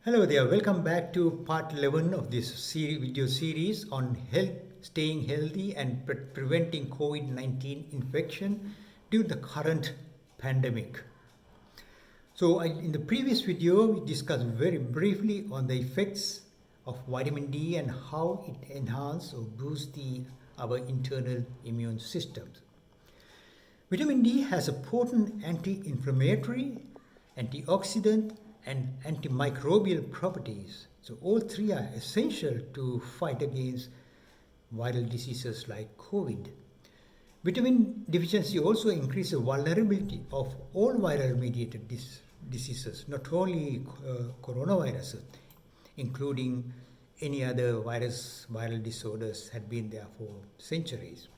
Hello there, welcome back to part 11 of this video series on health, staying healthy and preventing COVID-19 infection due to the current pandemic. In the previous video, we discussed very briefly on the effects of vitamin D and how it enhances or boosts our internal immune systems. Vitamin D has a potent anti-inflammatory, antioxidant, and antimicrobial properties. So all three are essential to fight against viral diseases like COVID. Vitamin deficiency also increases the vulnerability of all viral mediated diseases, not only coronaviruses, including any other viral disorders had been there for centuries.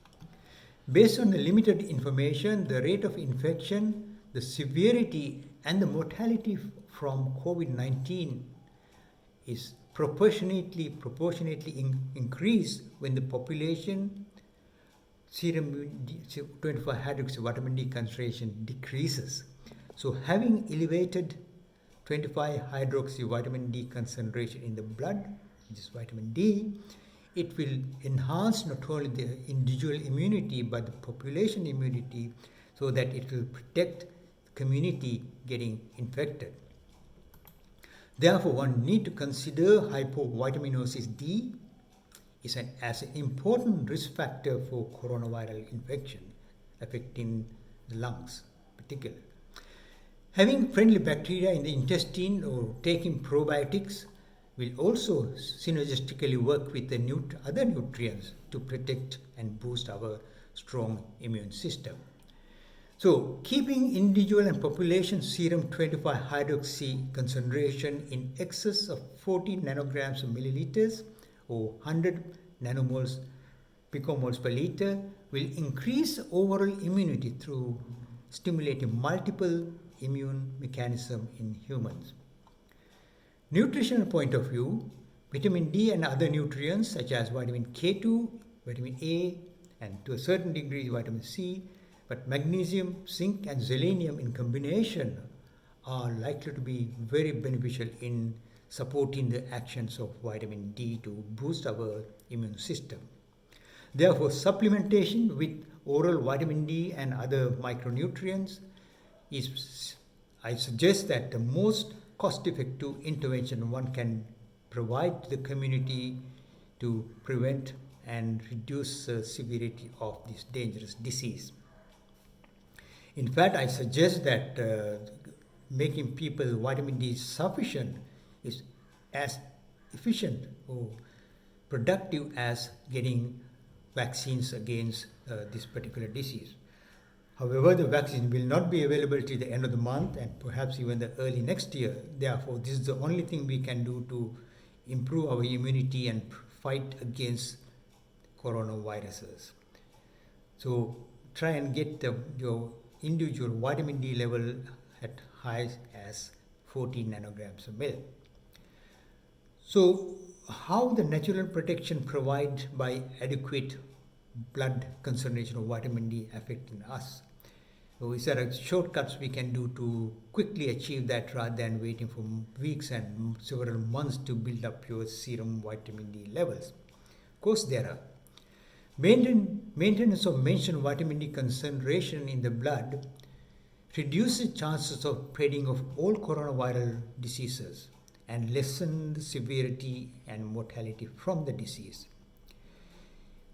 Based on the limited information, the rate of infection, the severity, and the mortality from COVID-19 is proportionately increased when the population serum 25-hydroxy vitamin D concentration decreases. So having elevated 25-hydroxy vitamin D concentration in the blood, which is vitamin D, it will enhance not only the individual immunity but the population immunity, so that it will protect the community getting infected. Therefore, one need to consider hypovitaminosis D as an important risk factor for coronavirus infection affecting the lungs particularly. Having friendly bacteria in the intestine or taking probiotics will also synergistically work with the other nutrients to protect and boost our strong immune system. So, keeping individual and population serum 25-hydroxy concentration in excess of 40 nanograms per milliliters or 100 picomoles per liter will increase overall immunity through stimulating multiple immune mechanisms in humans. Nutritional point of view, vitamin D and other nutrients such as vitamin K2, vitamin A, and to a certain degree vitamin C, but magnesium, zinc, and selenium in combination are likely to be very beneficial in supporting the actions of vitamin D to boost our immune system. Therefore, supplementation with oral vitamin D and other micronutrients I suggest that the most cost-effective intervention one can provide to the community to prevent and reduce the severity of this dangerous disease. In fact, I suggest that making people vitamin D sufficient is as efficient or productive as getting vaccines against this particular disease. However, the vaccine will not be available till the end of the month and perhaps even the early next year. Therefore, this is the only thing we can do to improve our immunity and fight against coronaviruses. So try and get your individual vitamin D level at high as 40 nanograms per ml. So how the natural protection provided by adequate blood concentration of vitamin D affecting us? So is there shortcuts we can do to quickly achieve that rather than waiting for weeks and several months to build up your serum vitamin D levels? Of course there are. Maintenance of mentioned vitamin D concentration in the blood reduces chances of spreading of all coronaviral diseases and lessen the severity and mortality from the disease.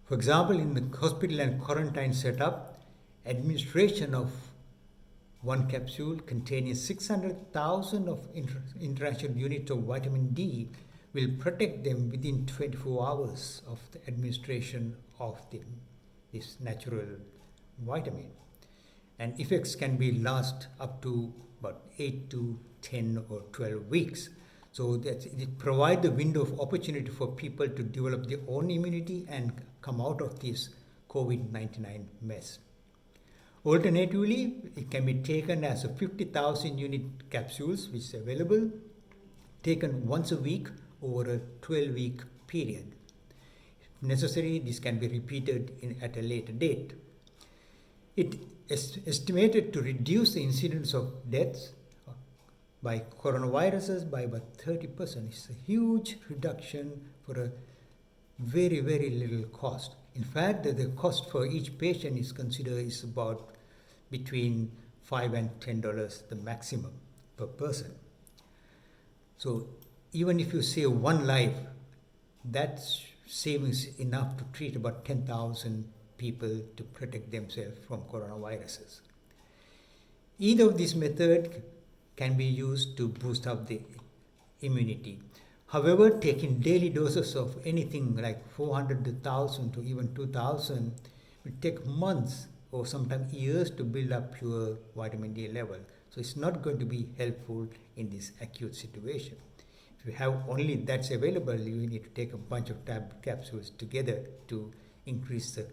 For example, in the hospital and quarantine setup, administration of one capsule containing 600,000 of international units of vitamin D will protect them within 24 hours of the administration of this natural vitamin. And effects can be last up to about 8 to 10 or 12 weeks. So that it provides the window of opportunity for people to develop their own immunity and come out of this COVID-19 mess. Alternatively, it can be taken as a 50,000 unit capsules, which is available, taken once a week over a 12-week period. If necessary, this can be repeated at a later date. It is estimated to reduce the incidence of deaths by coronaviruses by about 30%. It's a huge reduction for a very, very little cost. In fact, the cost for each patient is considered is about between $5 and $10 the maximum per person. So even if you save one life, that's savings enough to treat about 10,000 people to protect themselves from coronaviruses. Either of these methods can be used to boost up the immunity. However, taking daily doses of anything like 400 to 1,000 to even 2,000 will take months or sometimes years to build up your vitamin D level. So it's not going to be helpful in this acute situation. If you have only that's available, you need to take a bunch of capsules together to increase the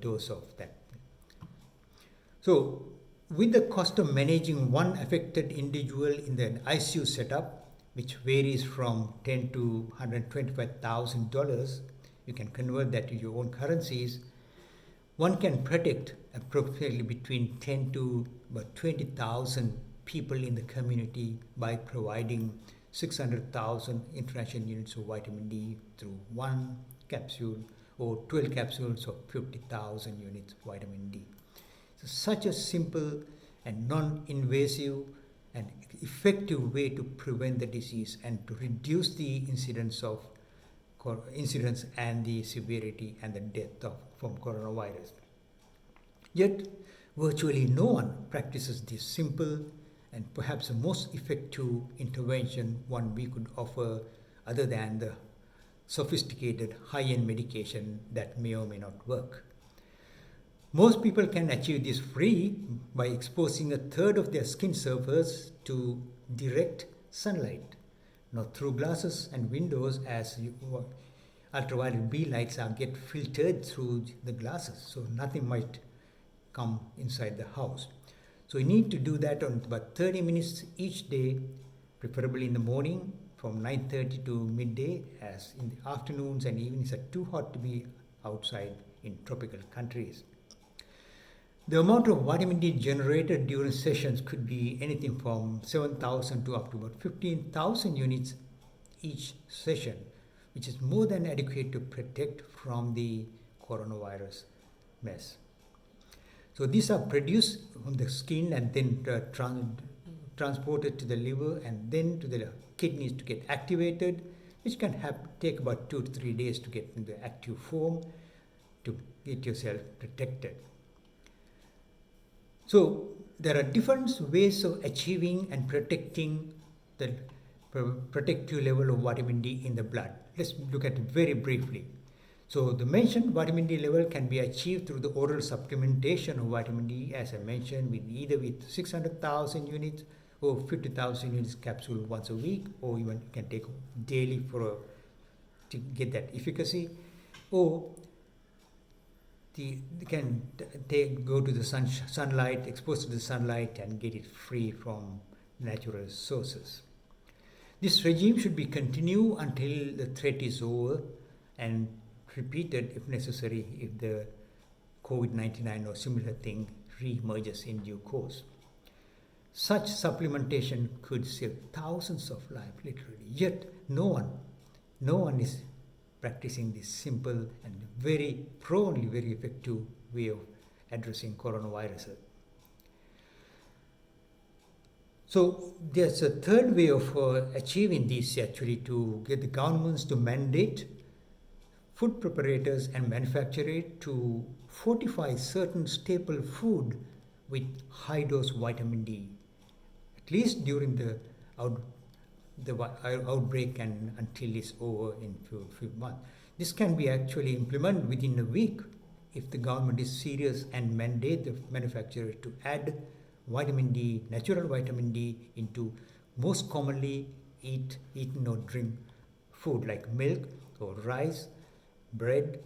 dose of that. So with the cost of managing one affected individual in the ICU setup, which varies from $10,000 to $125,000, you can convert that to your own currencies. One can protect approximately between 10 to about 20,000 people in the community by providing 600,000 international units of vitamin D through one capsule or 12 capsules of 50,000 units of vitamin D. So such a simple and non-invasive and effective way to prevent the disease and to reduce the incidence and the severity and the death from coronavirus. Yet, virtually no one practices this simple and perhaps the most effective intervention one we could offer other than the sophisticated high-end medication that may or may not work. Most people can achieve this free by exposing a third of their skin surface to direct sunlight, not through glasses and windows as ultraviolet B lights get filtered through the glasses, so nothing might come inside the house. So you need to do that on about 30 minutes each day, preferably in the morning from 9:30 to midday, as in the afternoons and evenings are too hot to be outside in tropical countries. The amount of vitamin D generated during sessions could be anything from 7,000 to up to about 15,000 units each session, which is more than adequate to protect from the coronavirus mess. So these are produced from the skin and then transported to the liver and then to the kidneys to get activated, which can take about 2 to 3 days to get in the active form to get yourself protected. So there are different ways of achieving and protecting the protective level of vitamin D in the blood. Let's look at it very briefly. So the mentioned vitamin D level can be achieved through the oral supplementation of vitamin D, as I mentioned, either with 600,000 units or 50,000 units capsule once a week, or even you can take daily to get that efficacy, or you can go to the sunlight, exposed to the sunlight, and get it free from natural sources. This regime should be continued until the threat is over and repeated if necessary if the COVID-19 or similar thing re-emerges in due course. Such supplementation could save thousands of lives, literally. Yet no one is practicing this simple and very effective way of addressing coronavirus. So there's a third way of achieving this, actually, to get the governments to mandate food preparators and manufacturers to fortify certain staple food with high dose vitamin D, at least during the outbreak and until it's over in few months. This can be actually implemented within a week if the government is serious and mandate the manufacturer to add vitamin D, natural vitamin D, into most commonly eaten or drink food like milk or rice, bread,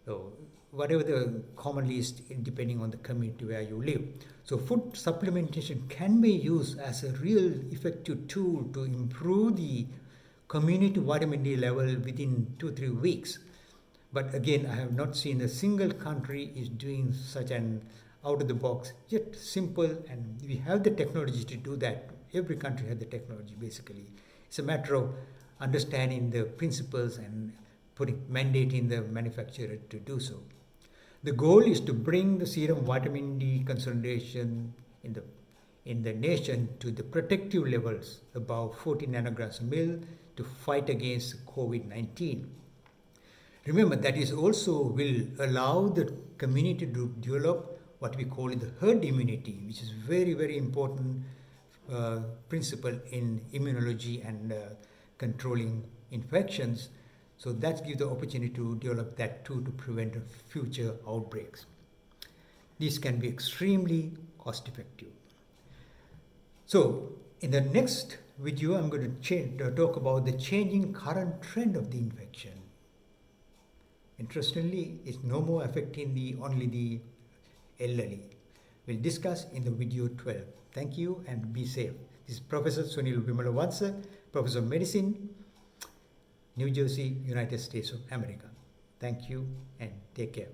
or whatever the commonly is depending on the community where you live. So food supplementation can be used as a real effective tool to improve the community vitamin D level within 2-3 weeks. But again, I have not seen a single country is doing such an out of the box, yet simple, and we have the technology to do that Every country has the technology, basically. It's a matter of understanding the principles and mandating the manufacturer to do so. The goal is to bring the serum vitamin D concentration in the nation to the protective levels above 40 nanograms a mil to fight against COVID-19. Remember, that is also will allow the community to develop what we call the herd immunity, which is very, very important principle in immunology and controlling infections. So that gives the opportunity to develop that too to prevent future outbreaks. These can be extremely cost effective. So in the next video, I'm going to talk about the changing current trend of the infection. Interestingly, it's no more affecting only the elderly. We'll discuss in the video 12. Thank you and be safe. This is Professor Sunil Wimalawansa, Professor of Medicine, New Jersey, United States of America. Thank you and take care.